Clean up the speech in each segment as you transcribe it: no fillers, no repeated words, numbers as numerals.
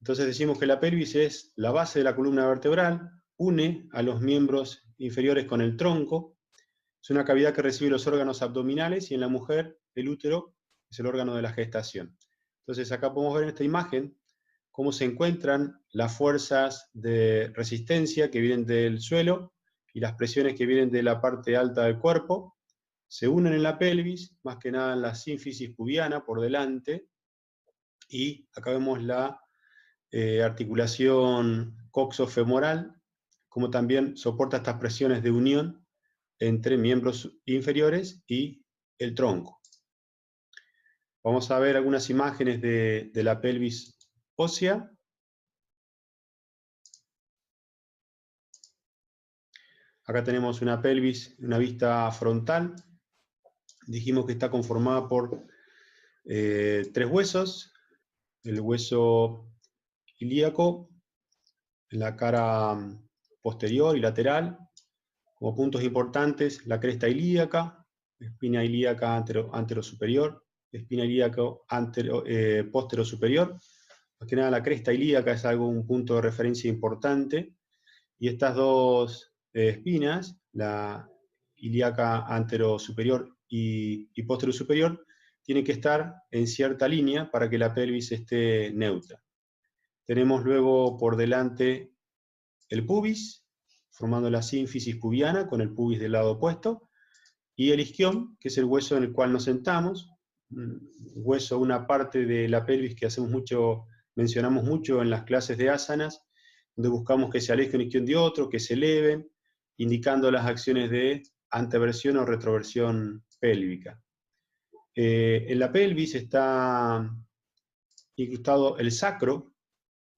Entonces decimos que la pelvis es la base de la columna vertebral, une a los miembros inferiores con el tronco, es una cavidad que recibe los órganos abdominales y en la mujer el útero es el órgano de la gestación. Entonces acá podemos ver en esta imagen cómo se encuentran las fuerzas de resistencia que vienen del suelo y las presiones que vienen de la parte alta del cuerpo, se unen en la pelvis, más que nada en la sínfisis pubiana por delante, y acá vemos la articulación coxofemoral, como también soporta estas presiones de unión entre miembros inferiores y el tronco. Vamos a ver algunas imágenes de la pelvis ósea. Acá tenemos una pelvis, una vista frontal. Dijimos que está conformada por 3 huesos. El hueso ilíaco, en la cara posterior y lateral. Como puntos importantes, la cresta ilíaca, espina ilíaca antero-superior, espina ilíaca postero-superior. Más que nada la cresta ilíaca es un punto de referencia importante. Y estas dos espinas, la ilíaca antero-superior y postero-superior, tienen que estar en cierta línea para que la pelvis esté neutra. Tenemos luego por delante el pubis, formando la sínfisis pubiana con el pubis del lado opuesto, y el isquión, que es el hueso en el cual nos sentamos, un hueso, una parte de la pelvis que mencionamos mucho en las clases de asanas, donde buscamos que se aleje un isquión de otro, que se eleven, indicando las acciones de anteversión o retroversión pélvica. En la pelvis está incrustado el sacro,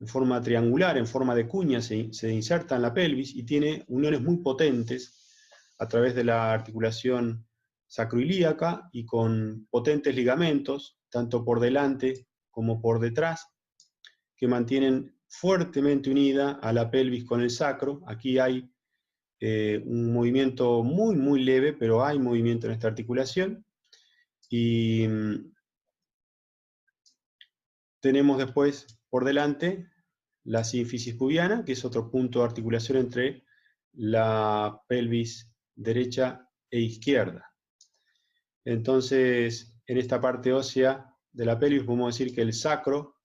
en forma triangular, en forma de cuña, se inserta en la pelvis y tiene uniones muy potentes a través de la articulación sacroilíaca y con potentes ligamentos, tanto por delante como por detrás, que mantienen fuertemente unida a la pelvis con el sacro. Aquí hay un movimiento muy, muy leve, pero hay movimiento en esta articulación. Y tenemos después por delante la sínfisis pubiana, que es otro punto de articulación entre la pelvis derecha e izquierda. Entonces, en esta parte ósea de la pelvis podemos decir que el sacro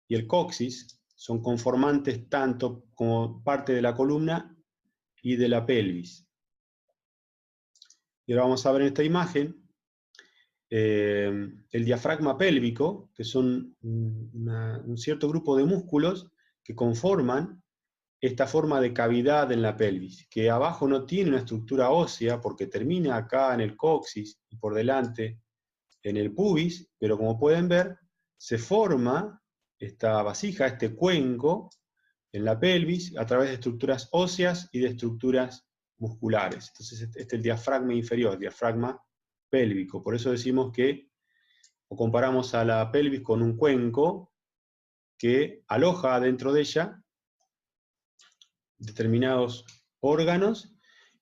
y el coxis son conformantes tanto como parte de la columna y de la pelvis. Y ahora vamos a ver en esta imagen el diafragma pélvico, que son un cierto grupo de músculos que conforman esta forma de cavidad en la pelvis, que abajo no tiene una estructura ósea porque termina acá en el coxis y por delante en el pubis, pero como pueden ver, se forma esta vasija, este cuenco, en la pelvis a través de estructuras óseas y de estructuras musculares. Entonces este es el diafragma inferior, el diafragma pélvico. Por eso decimos que, o comparamos a la pelvis con un cuenco que aloja dentro de ella determinados órganos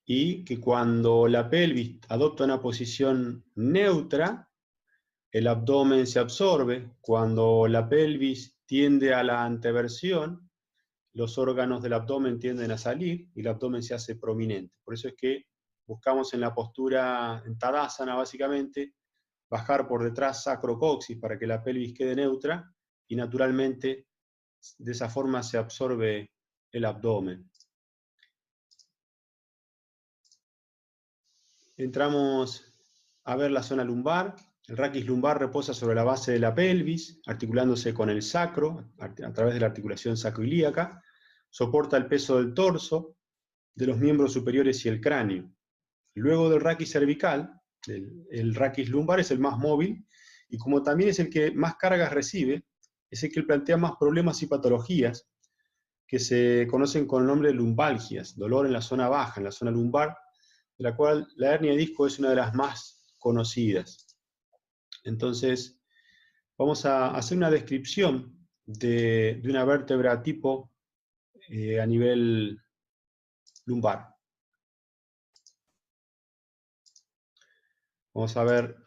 y que cuando la pelvis adopta una posición neutra, el abdomen se absorbe. Cuando la pelvis tiende a la anteversión, los órganos del abdomen tienden a salir y el abdomen se hace prominente. Por eso es que buscamos en la postura, en Tadasana básicamente, bajar por detrás sacrocoxis para que la pelvis quede neutra y naturalmente de esa forma se absorbe el abdomen. Entramos a ver la zona lumbar. El raquis lumbar reposa sobre la base de la pelvis, articulándose con el sacro, a través de la articulación sacroilíaca. Soporta el peso del torso, de los miembros superiores y el cráneo. Luego del raquis cervical, el raquis lumbar es el más móvil, y como también es el que más cargas recibe, es el que plantea más problemas y patologías, que se conocen con el nombre de lumbalgias, dolor en la zona baja, en la zona lumbar, de la cual la hernia de disco es una de las más conocidas. Entonces, vamos a hacer una descripción de una vértebra tipo a nivel lumbar. Vamos a ver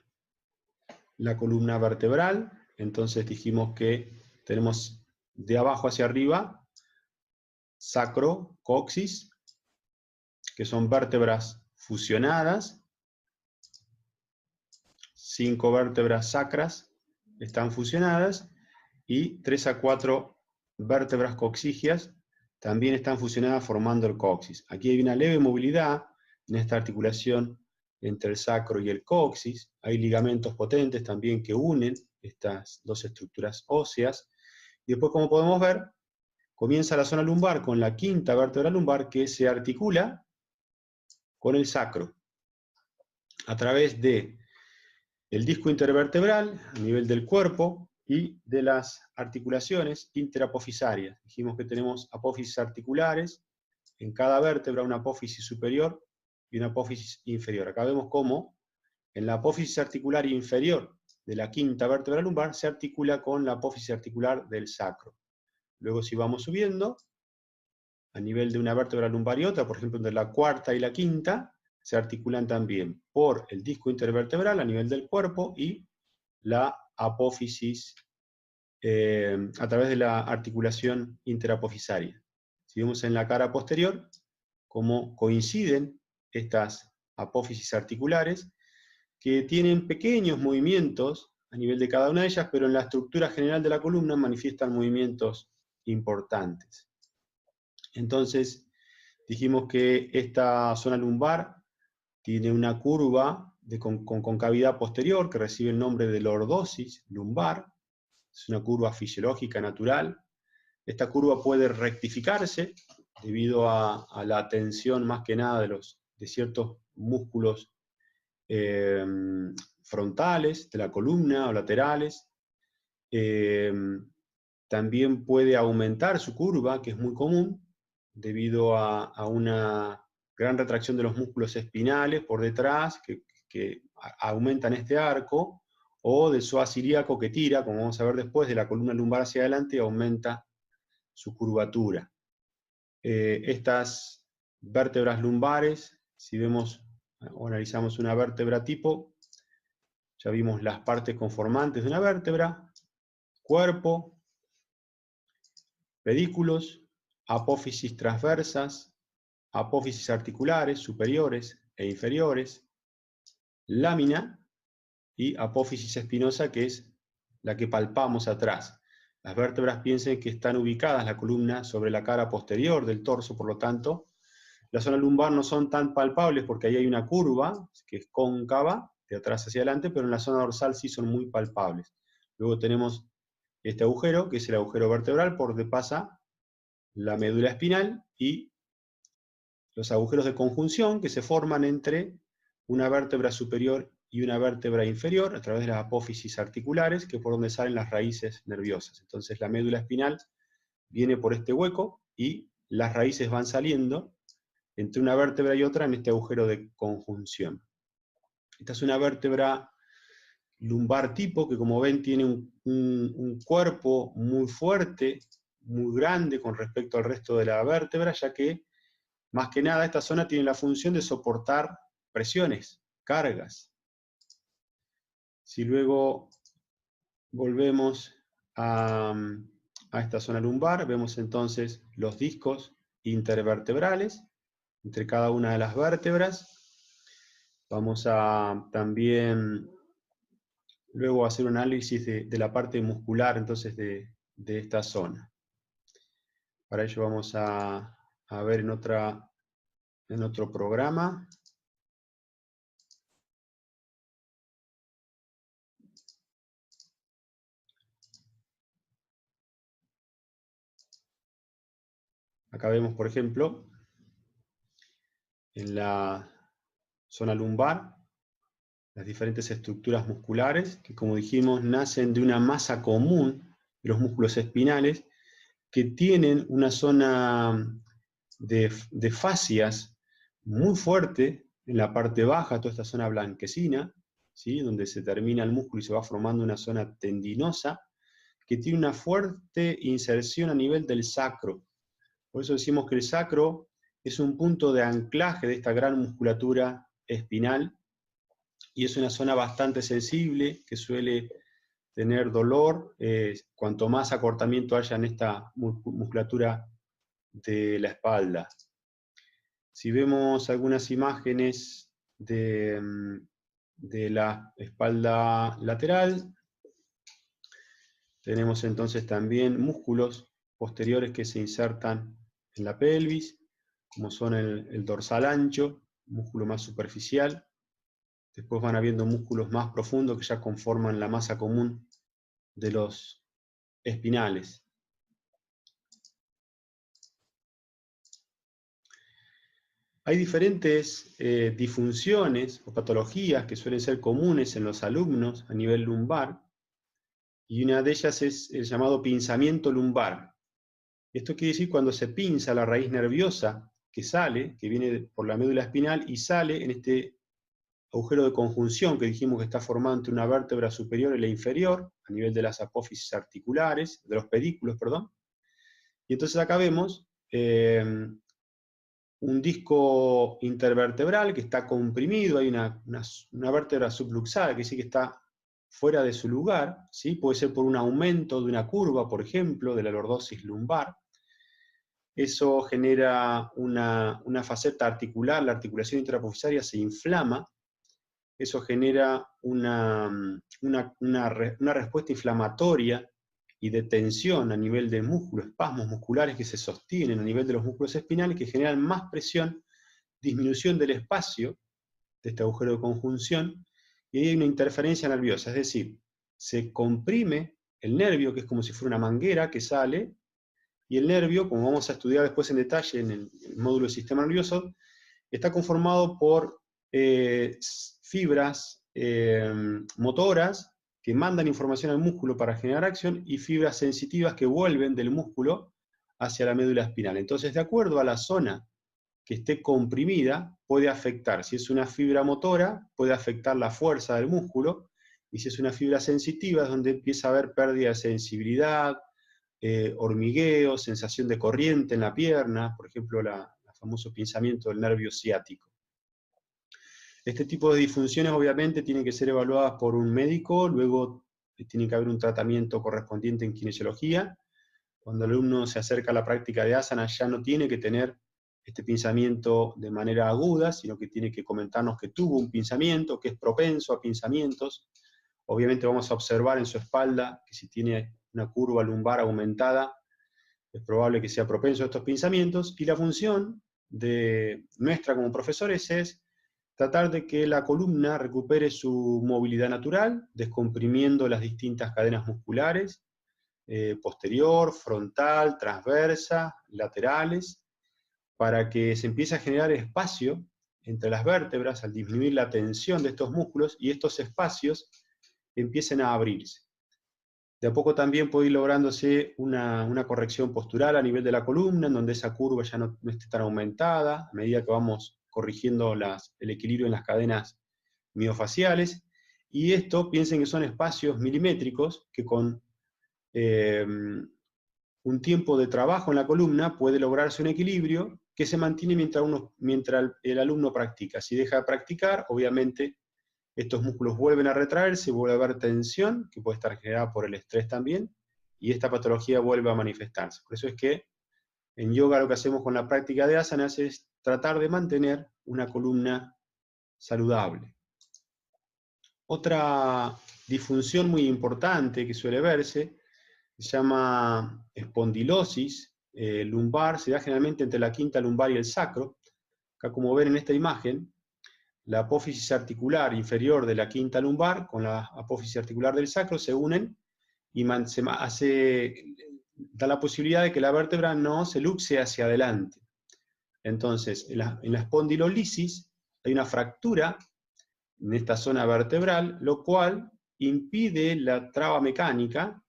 la columna vertebral. Entonces dijimos que tenemos de abajo hacia arriba, sacro, coxis, que son vértebras fusionadas. 5 vértebras sacras están fusionadas, y 3 a 4 vértebras coxigias también están fusionadas formando el coxis. Aquí hay una leve movilidad en esta articulación entre el sacro y el coxis. Hay ligamentos potentes también que unen estas dos estructuras óseas. Y después, como podemos ver, comienza la zona lumbar con la quinta vértebra lumbar, que se articula con el sacro a través de el disco intervertebral a nivel del cuerpo y de las articulaciones interapofisarias. Dijimos que tenemos apófisis articulares, en cada vértebra una apófisis superior y una apófisis inferior. Acá vemos cómo en la apófisis articular inferior de la quinta vértebra lumbar se articula con la apófisis articular del sacro. Luego, si vamos subiendo, a nivel de una vértebra lumbar y otra, por ejemplo entre la cuarta y la quinta, se articulan también por el disco intervertebral a nivel del cuerpo y la apófisis a través de la articulación interapofisaria. Si vemos en la cara posterior cómo coinciden estas apófisis articulares, que tienen pequeños movimientos a nivel de cada una de ellas, pero en la estructura general de la columna manifiestan movimientos importantes. Entonces, dijimos que esta zona lumbar tiene una curva con concavidad posterior que recibe el nombre de lordosis lumbar. Es una curva fisiológica natural. Esta curva puede rectificarse debido a la tensión más que nada de ciertos músculos frontales de la columna o laterales. También puede aumentar su curva, que es muy común, debido a una gran retracción de los músculos espinales por detrás, que aumentan este arco, o del psoas ilíaco que tira, como vamos a ver después, de la columna lumbar hacia adelante y aumenta su curvatura. Estas vértebras lumbares, si vemos o analizamos una vértebra tipo, ya vimos las partes conformantes de una vértebra: cuerpo, pedículos, apófisis transversas, apófisis articulares superiores e inferiores, lámina y apófisis espinosa, que es la que palpamos atrás. Las vértebras, piensen que están ubicadas la columna sobre la cara posterior del torso, por lo tanto, la zona lumbar no son tan palpables porque ahí hay una curva que es cóncava, de atrás hacia adelante, pero en la zona dorsal sí son muy palpables. Luego tenemos este agujero, que es el agujero vertebral, por donde pasa la médula espinal, y los agujeros de conjunción que se forman entre una vértebra superior y una vértebra inferior a través de las apófisis articulares, que es por donde salen las raíces nerviosas. Entonces la médula espinal viene por este hueco y las raíces van saliendo entre una vértebra y otra en este agujero de conjunción. Esta es una vértebra lumbar tipo, que como ven tiene un cuerpo muy fuerte, muy grande con respecto al resto de la vértebra, ya que más que nada esta zona tiene la función de soportar presiones, cargas. Si luego volvemos a esta zona lumbar, vemos entonces los discos intervertebrales entre cada una de las vértebras. Vamos a también luego hacer un análisis de la parte muscular entonces de esta zona. Para ello vamos a ver en otro programa. Acá vemos, por ejemplo, en la zona lumbar, las diferentes estructuras musculares, que como dijimos, nacen de una masa común de los músculos espinales, que tienen una zona de fascias muy fuerte en la parte baja, toda esta zona blanquecina, ¿sí?, donde se termina el músculo y se va formando una zona tendinosa, que tiene una fuerte inserción a nivel del sacro. Por eso decimos que el sacro es un punto de anclaje de esta gran musculatura espinal, y es una zona bastante sensible, que suele tener dolor cuanto más acortamiento haya en esta musculatura de la espalda. Si vemos algunas imágenes de la espalda lateral, tenemos entonces también músculos posteriores que se insertan en la pelvis, como son el dorsal ancho, músculo más superficial. Después van habiendo músculos más profundos que ya conforman la masa común de los espinales. Hay diferentes disfunciones o patologías que suelen ser comunes en los alumnos a nivel lumbar, y una de ellas es el llamado pinzamiento lumbar. Esto quiere decir cuando se pinza la raíz nerviosa que sale, que viene por la médula espinal y sale en este agujero de conjunción que dijimos que está formado entre una vértebra superior y la inferior, a nivel de las apófisis articulares, de los pedículos, perdón. Y entonces acá vemos un disco intervertebral que está comprimido, hay una vértebra subluxada, que sí que está fuera de su lugar, ¿sí? Puede ser por un aumento de una curva, por ejemplo, de la lordosis lumbar. Eso genera una faceta articular, la articulación intraapófisaria se inflama, eso genera una respuesta inflamatoria y de tensión a nivel de músculos, espasmos musculares que se sostienen a nivel de los músculos espinales, que generan más presión, disminución del espacio de este agujero de conjunción, y hay una interferencia nerviosa, es decir, se comprime el nervio, que es como si fuera una manguera que sale, y el nervio, como vamos a estudiar después en detalle en el módulo del sistema nervioso, está conformado por fibras motoras que mandan información al músculo para generar acción, y fibras sensitivas que vuelven del músculo hacia la médula espinal. Entonces, de acuerdo a la zona que esté comprimida, puede afectar. Si es una fibra motora, puede afectar la fuerza del músculo, y si es una fibra sensitiva, es donde empieza a haber pérdida de sensibilidad, hormigueo, sensación de corriente en la pierna, por ejemplo, el famoso pinzamiento del nervio ciático. Este tipo de disfunciones obviamente tienen que ser evaluadas por un médico, luego tiene que haber un tratamiento correspondiente en kinesiología. Cuando el alumno se acerca a la práctica de asana ya no tiene que tener este pinzamiento de manera aguda, sino que tiene que comentarnos que tuvo un pinzamiento, que es propenso a pinzamientos. Obviamente vamos a observar en su espalda que si tiene una curva lumbar aumentada, es probable que sea propenso a estos pinzamientos, y la función de nuestra como profesores es tratar de que la columna recupere su movilidad natural, descomprimiendo las distintas cadenas musculares, posterior, frontal, transversa, laterales, para que se empiece a generar espacio entre las vértebras al disminuir la tensión de estos músculos, y estos espacios empiecen a abrirse. De a poco también puede ir lográndose una corrección postural a nivel de la columna, en donde esa curva ya no esté tan aumentada, a medida que vamos corrigiendo el equilibrio en las cadenas miofaciales. Y esto, piensen que son espacios milimétricos que con un tiempo de trabajo en la columna puede lograrse un equilibrio que se mantiene mientras el alumno practica. Si deja de practicar, obviamente estos músculos vuelven a retraerse, vuelve a haber tensión, que puede estar generada por el estrés también, y esta patología vuelve a manifestarse. Por eso es que en yoga lo que hacemos con la práctica de asanas es tratar de mantener una columna saludable. Otra disfunción muy importante que suele verse se llama espondilosis lumbar, se da generalmente entre la quinta lumbar y el sacro. Acá, como ven en esta imagen, la apófisis articular inferior de la quinta lumbar con la apófisis articular del sacro se unen y da la posibilidad de que la vértebra no se luxe hacia adelante. Entonces, en la espondilolisis hay una fractura en esta zona vertebral, lo cual impide la traba mecánica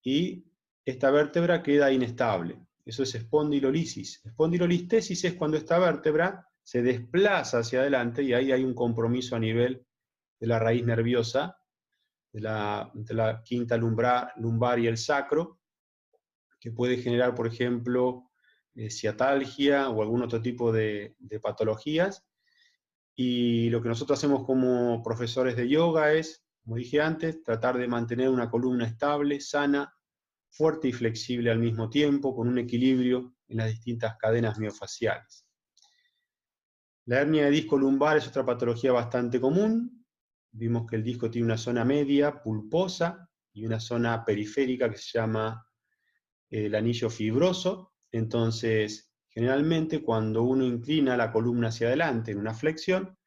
y esta vértebra queda inestable. Eso es espondilolisis. Espondilolistesis es cuando esta vértebra se desplaza hacia adelante, y ahí hay un compromiso a nivel de la raíz nerviosa, entre la quinta lumbar y el sacro, que puede generar, por ejemplo, ciatalgia o algún otro tipo de patologías. Y lo que nosotros hacemos como profesores de yoga es como dije antes, tratar de mantener una columna estable, sana, fuerte y flexible al mismo tiempo, con un equilibrio en las distintas cadenas miofaciales. La hernia de disco lumbar es otra patología bastante común. Vimos que el disco tiene una zona media, pulposa, y una zona periférica que se llama el anillo fibroso. Entonces, generalmente cuando uno inclina la columna hacia adelante en una flexión,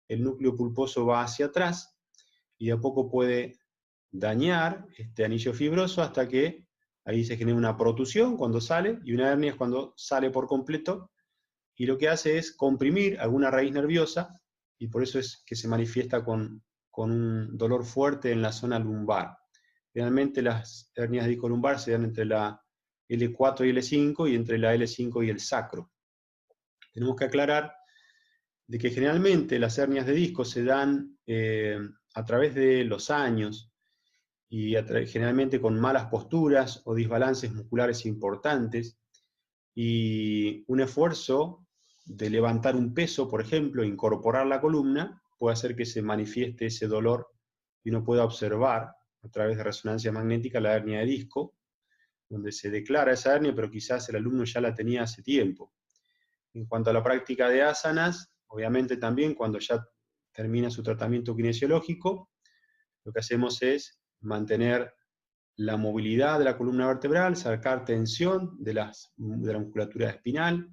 el núcleo pulposo va hacia atrás y de a poco puede dañar este anillo fibroso hasta que ahí se genera una protusión cuando sale, y una hernia es cuando sale por completo, y lo que hace es comprimir alguna raíz nerviosa, y por eso es que se manifiesta con un dolor fuerte en la zona lumbar. Generalmente las hernias de disco lumbar se dan entre la L4 y L5 y entre la L5 y el sacro. Tenemos que aclarar de que generalmente las hernias de disco se dan a través de los años y generalmente con malas posturas o desbalances musculares importantes, y un esfuerzo de levantar un peso, por ejemplo, incorporar la columna, puede hacer que se manifieste ese dolor y uno pueda observar a través de resonancia magnética la hernia de disco, donde se declara esa hernia, pero quizás el alumno ya la tenía hace tiempo. En cuanto a la práctica de asanas, obviamente también cuando ya termina su tratamiento kinesiológico, lo que hacemos es mantener la movilidad de la columna vertebral, sacar tensión de la musculatura espinal,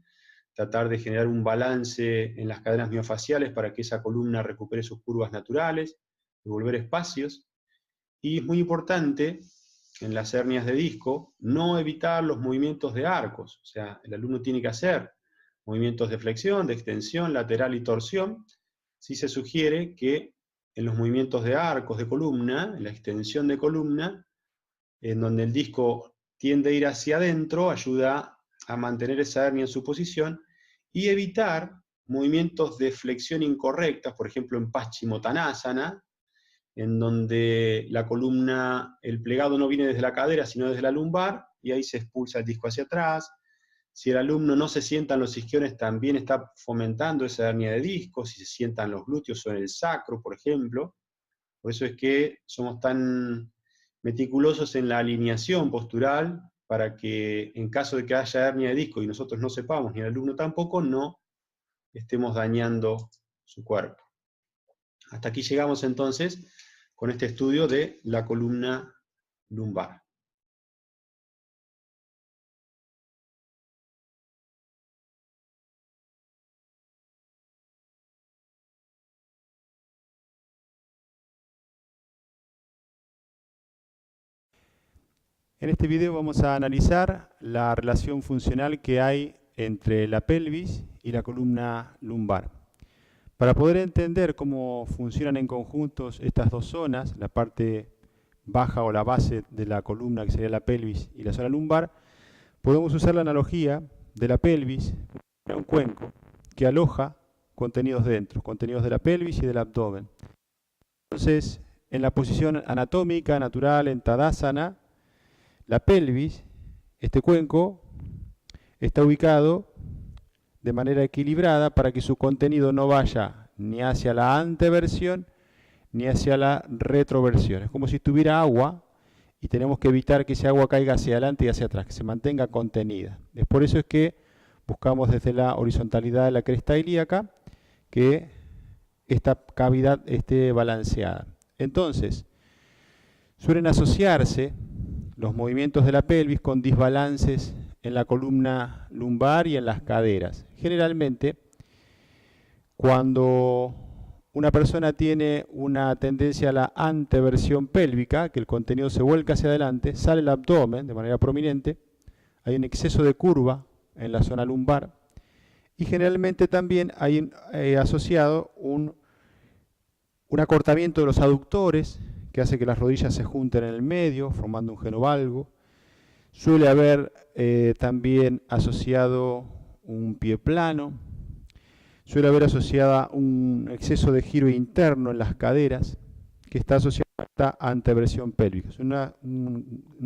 tratar de generar un balance en las cadenas miofaciales para que esa columna recupere sus curvas naturales, devolver espacios. Y es muy importante en las hernias de disco no evitar los movimientos de arcos, o sea, el alumno tiene que hacer movimientos de flexión, de extensión, lateral y torsión. Sí se sugiere que en los movimientos de arcos de columna, en la extensión de columna, en donde el disco tiende a ir hacia adentro, ayuda a mantener esa hernia en su posición y evitar movimientos de flexión incorrectas, por ejemplo en Paschimottanasana, en donde la columna, el plegado no viene desde la cadera, sino desde la lumbar, y ahí se expulsa el disco hacia atrás. Si el alumno no se sienta en los isquiones, también está fomentando esa hernia de disco, si se sientan los glúteos o en el sacro, por ejemplo. Por eso es que somos tan meticulosos en la alineación postural, para que en caso de que haya hernia de disco y nosotros no sepamos, ni el alumno tampoco, no estemos dañando su cuerpo. Hasta aquí llegamos entonces con este estudio de la columna lumbar. En este video vamos a analizar la relación funcional que hay entre la pelvis y la columna lumbar. Para poder entender cómo funcionan en conjunto estas dos zonas, la parte baja o la base de la columna, que sería la pelvis, y la zona lumbar, podemos usar la analogía de la pelvis a un cuenco que aloja contenidos dentro, contenidos de la pelvis y del abdomen. Entonces, en la posición anatómica natural, en Tadasana, la pelvis, este cuenco, está ubicado de manera equilibrada para que su contenido no vaya ni hacia la anteversión ni hacia la retroversión. Es como si tuviera agua y tenemos que evitar que ese agua caiga hacia adelante y hacia atrás, que se mantenga contenida. Es por eso es que buscamos desde la horizontalidad de la cresta ilíaca que esta cavidad esté balanceada. Entonces, suelen asociarse los movimientos de la pelvis con desbalances en la columna lumbar y en las caderas. Generalmente, cuando una persona tiene una tendencia a la anteversión pélvica, que el contenido se vuelca hacia adelante, sale el abdomen de manera prominente, hay un exceso de curva en la zona lumbar, y generalmente también hay asociado un acortamiento de los aductores, que hace que las rodillas se junten en el medio, formando un genovalgo. Suele haber también asociado un pie plano. Suele haber asociado un exceso de giro interno en las caderas, que está asociado a esta anteversión pélvica. Es una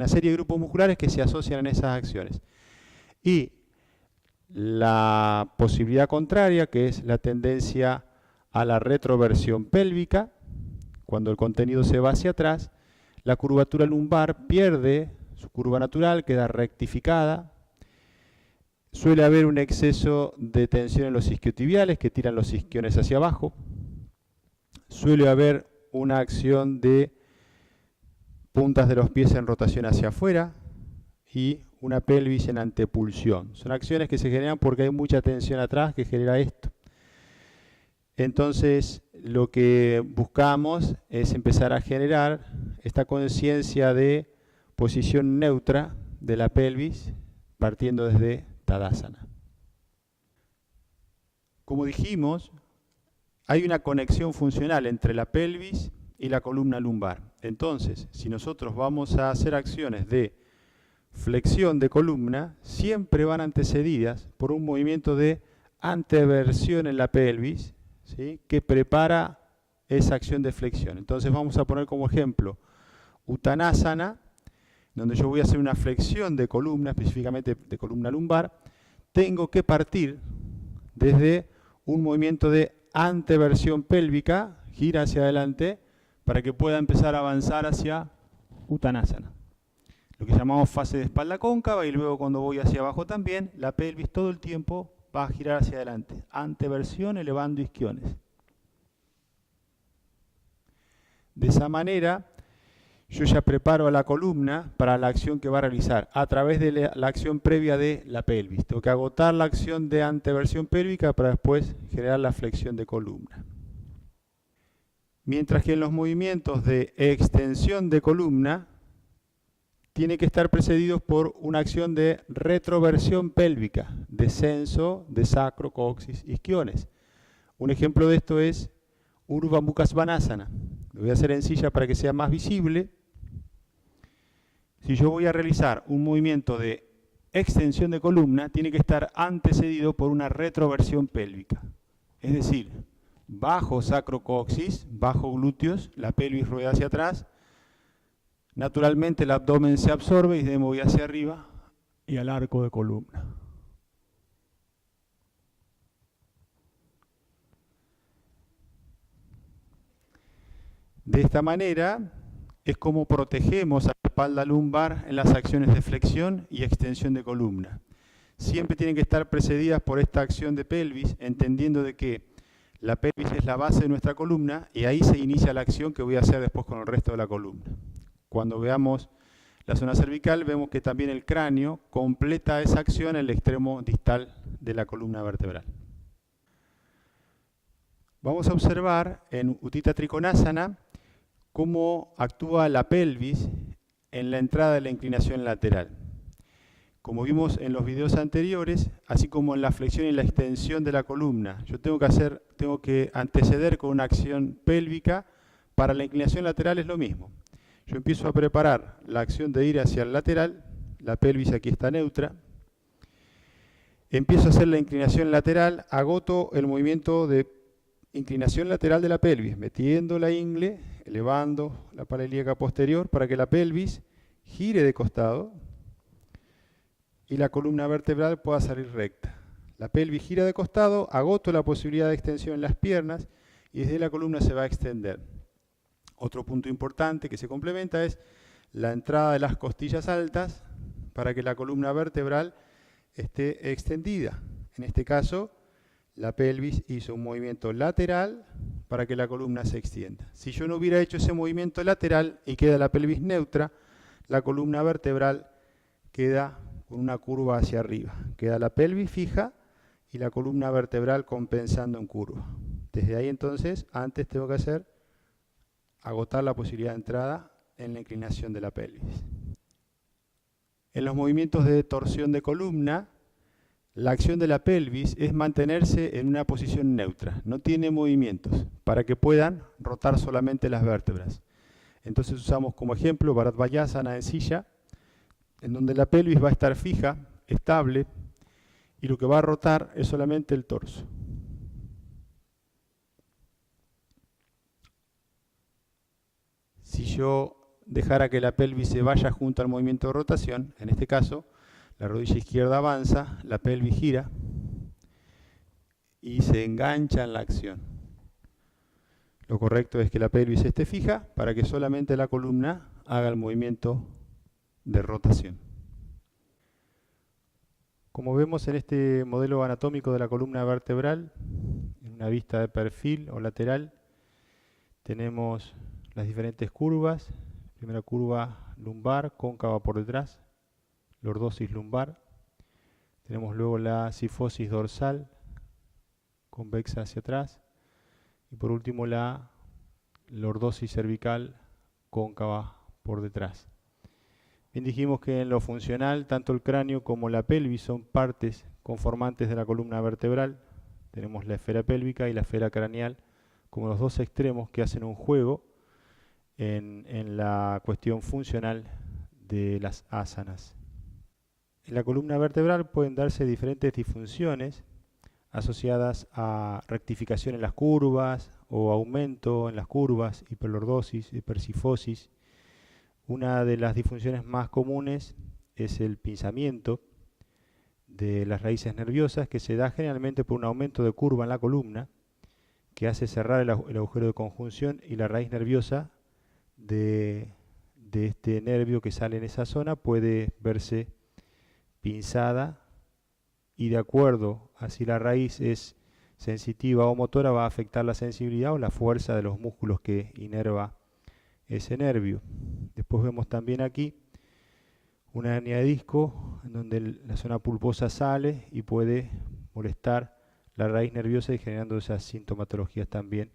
serie de grupos musculares que se asocian en esas acciones. Y la posibilidad contraria, que es la tendencia a la retroversión pélvica, Cuando el contenido se va hacia atrás, la curvatura lumbar pierde su curva natural, queda rectificada. Suele haber un exceso de tensión en los isquiotibiales que tiran los isquiones hacia abajo. Suele haber una acción de puntas de los pies en rotación hacia afuera y una pelvis en antepulsión. Son acciones que se generan porque hay mucha tensión atrás que genera esto. Entonces, lo que buscamos es empezar a generar esta conciencia de posición neutra de la pelvis partiendo desde Tadasana. Como dijimos, hay una conexión funcional entre la pelvis y la columna lumbar. Entonces, si nosotros vamos a hacer acciones de flexión de columna, siempre van antecedidas por un movimiento de anteversión en la pelvis, ¿sí?, que prepara esa acción de flexión. Entonces vamos a poner como ejemplo Uttanasana, donde yo voy a hacer una flexión de columna, específicamente de columna lumbar. Tengo que partir desde un movimiento de anteversión pélvica, gira hacia adelante, para que pueda empezar a avanzar hacia Uttanasana. Lo que llamamos fase de espalda cóncava, y luego cuando voy hacia abajo también, la pelvis todo el tiempo va a girar hacia adelante. Anteversión elevando isquiones. De esa manera, yo ya preparo a la columna para la acción que va a realizar a través de la acción previa de la pelvis. Tengo que agotar la acción de anteversión pélvica para después generar la flexión de columna. Mientras que en los movimientos de extensión de columna, tiene que estar precedidos por una acción de retroversión pélvica, descenso de sacro, coxis, isquiones. Un ejemplo de esto es Urdhva Mukha Svanasana. Lo voy a hacer en silla para que sea más visible. Si yo voy a realizar un movimiento de extensión de columna, tiene que estar antecedido por una retroversión pélvica. Es decir, bajo sacrocoxis, bajo glúteos, la pelvis rueda hacia atrás. Naturalmente el abdomen se absorbe y me voy hacia arriba y al arco de columna. De esta manera es como protegemos a la espalda lumbar en las acciones de flexión y extensión de columna. Siempre tienen que estar precedidas por esta acción de pelvis, entendiendo de que la pelvis es la base de nuestra columna y ahí se inicia la acción que voy a hacer después con el resto de la columna. Cuando veamos la zona cervical, vemos que también el cráneo completa esa acción en el extremo distal de la columna vertebral. Vamos a observar en Utthita Trikonasana cómo actúa la pelvis en la entrada de la inclinación lateral. Como vimos en los videos anteriores, así como en la flexión y la extensión de la columna, yo tengo que anteceder con una acción pélvica. Para la inclinación lateral es lo mismo. Yo empiezo a preparar la acción de ir hacia el lateral, la pelvis aquí está neutra. Empiezo a hacer la inclinación lateral, agoto el movimiento de inclinación lateral de la pelvis, metiendo la ingle, elevando la pala ilíaca posterior para que la pelvis gire de costado y la columna vertebral pueda salir recta. La pelvis gira de costado, agoto la posibilidad de extensión en las piernas y desde la columna se va a extender. Otro punto importante que se complementa es la entrada de las costillas altas para que la columna vertebral esté extendida. En este caso, la pelvis hizo un movimiento lateral para que la columna se extienda. Si yo no hubiera hecho ese movimiento lateral y queda la pelvis neutra, la columna vertebral queda con una curva hacia arriba. Queda la pelvis fija y la columna vertebral compensando en curva. Desde ahí entonces, antes tengo que agotar la posibilidad de entrada en la inclinación de la pelvis. En los movimientos de torsión de columna, la acción de la pelvis es mantenerse en una posición neutra, no tiene movimientos, para que puedan rotar solamente las vértebras. Entonces usamos como ejemplo Bharadvajasana en silla, en donde la pelvis va a estar fija, estable, y lo que va a rotar es solamente el torso. Si yo dejara que la pelvis se vaya junto al movimiento de rotación, en este caso, la rodilla izquierda avanza, la pelvis gira y se engancha en la acción. Lo correcto es que la pelvis esté fija para que solamente la columna haga el movimiento de rotación. Como vemos en este modelo anatómico de la columna vertebral, en una vista de perfil o lateral, tenemos las diferentes curvas. Primera curva lumbar, cóncava por detrás, lordosis lumbar. Tenemos luego la sifosis dorsal, convexa hacia atrás. Y por último la lordosis cervical, cóncava por detrás. Bien, dijimos que en lo funcional, tanto el cráneo como la pelvis son partes conformantes de la columna vertebral. Tenemos la esfera pélvica y la esfera craneal como los dos extremos que hacen un juego en la cuestión funcional de las asanas. En la columna vertebral pueden darse diferentes disfunciones asociadas a rectificación en las curvas o aumento en las curvas, hiperlordosis, hipersifosis. Una de las disfunciones más comunes es el pinzamiento de las raíces nerviosas, que se da generalmente por un aumento de curva en la columna que hace cerrar el agujero de conjunción, y la raíz nerviosa de este nervio que sale en esa zona puede verse pinzada, y de acuerdo a si la raíz es sensitiva o motora va a afectar la sensibilidad o la fuerza de los músculos que inerva ese nervio. Después vemos también aquí una hernia de disco en donde la zona pulposa sale y puede molestar la raíz nerviosa y generando esas sintomatologías también,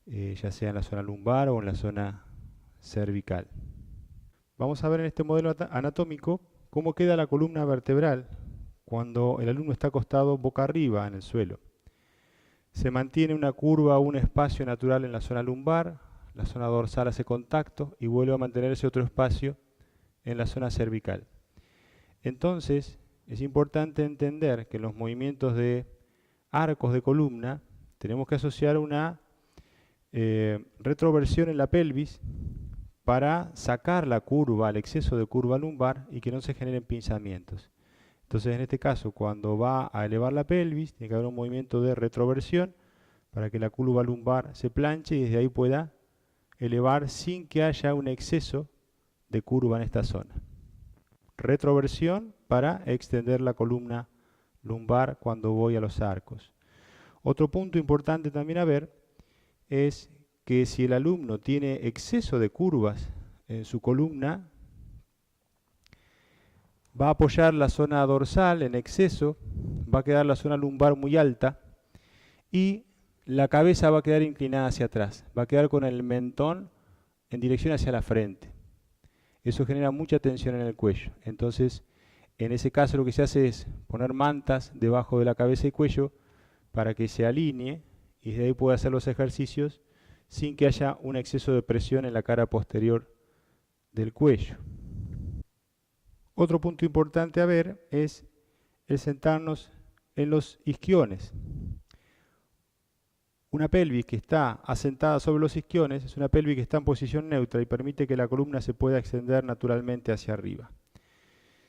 ya sea en la zona lumbar o en la zona cervical. Vamos a ver en este modelo anatómico cómo queda la columna vertebral cuando el alumno está acostado boca arriba en el suelo. Se mantiene una curva o un espacio natural en la zona lumbar, la zona dorsal hace contacto y vuelve a mantenerse otro espacio en la zona cervical. Entonces, es importante entender que en los movimientos de arcos de columna tenemos que asociar una retroversión en la pelvis para sacar la curva, el exceso de curva lumbar, y que no se generen pinzamientos. Entonces, en este caso, cuando va a elevar la pelvis, tiene que haber un movimiento de retroversión para que la curva lumbar se planche y desde ahí pueda elevar sin que haya un exceso de curva en esta zona. Retroversión para extender la columna lumbar cuando voy a los arcos. Otro punto importante también a ver es que si el alumno tiene exceso de curvas en su columna, va a apoyar la zona dorsal en exceso, va a quedar la zona lumbar muy alta y la cabeza va a quedar inclinada hacia atrás, va a quedar con el mentón en dirección hacia la frente. Eso genera mucha tensión en el cuello. Entonces, en ese caso lo que se hace es poner mantas debajo de la cabeza y cuello para que se alinee y de ahí pueda hacer los ejercicios sin que haya un exceso de presión en la cara posterior del cuello. Otro punto importante a ver es el sentarnos en los isquiones. Una pelvis que está asentada sobre los isquiones es una pelvis que está en posición neutra y permite que la columna se pueda extender naturalmente hacia arriba.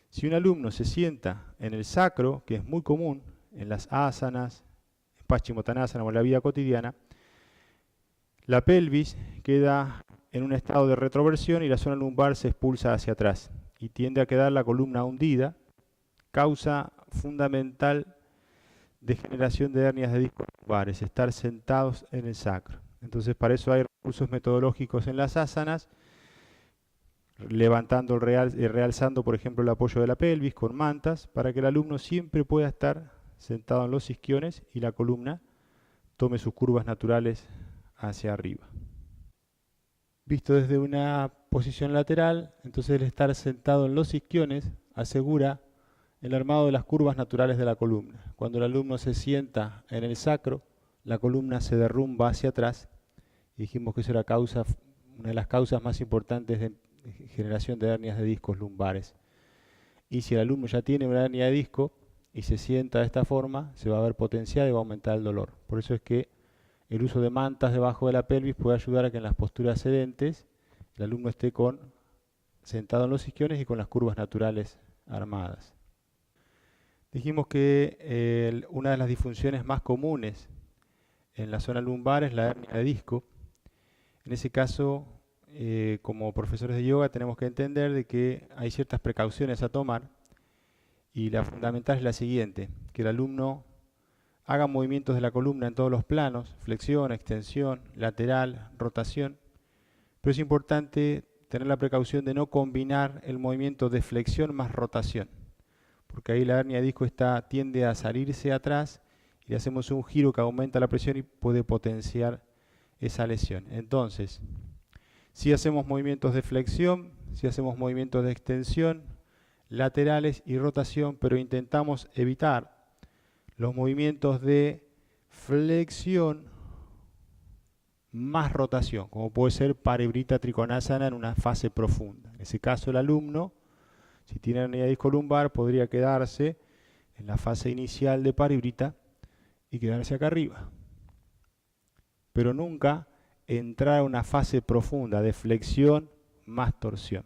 Si un alumno se sienta en el sacro, que es muy común en las asanas, en Paschimottanasana o en la vida cotidiana, la pelvis queda en un estado de retroversión y la zona lumbar se expulsa hacia atrás y tiende a quedar la columna hundida, causa fundamental de generación de hernias de discos lumbares, estar sentados en el sacro. Entonces, para eso hay recursos metodológicos en las asanas, levantando realzando, por ejemplo, el apoyo de la pelvis con mantas, para que el alumno siempre pueda estar sentado en los isquiones y la columna tome sus curvas naturales hacia arriba. Visto desde una posición lateral, entonces el estar sentado en los isquiones asegura el armado de las curvas naturales de la columna. Cuando el alumno se sienta en el sacro, la columna se derrumba hacia atrás, y dijimos que eso era una de las causas más importantes de generación de hernias de discos lumbares. Y si el alumno ya tiene una hernia de disco y se sienta de esta forma, se va a ver potenciada y va a aumentar el dolor. Por eso es que el uso de mantas debajo de la pelvis puede ayudar a que en las posturas sedentes el alumno esté sentado en los isquiones y con las curvas naturales armadas. Dijimos que una de las disfunciones más comunes en la zona lumbar es la hernia de disco. En ese caso, como profesores de yoga tenemos que entender de que hay ciertas precauciones a tomar y la fundamental es la siguiente, que el alumno haga movimientos de la columna en todos los planos, flexión, extensión, lateral, rotación, pero es importante tener la precaución de no combinar el movimiento de flexión más rotación, porque ahí la hernia de disco tiende a salirse atrás y le hacemos un giro que aumenta la presión y puede potenciar esa lesión. Entonces, si hacemos movimientos de flexión, si hacemos movimientos de extensión, laterales y rotación, pero intentamos evitar los movimientos de flexión más rotación, como puede ser Parivrtta Trikonasana en una fase profunda. En ese caso el alumno, si tiene hernia de disco lumbar, podría quedarse en la fase inicial de Parivrtta y quedarse acá arriba. Pero nunca entrar a una fase profunda de flexión más torsión.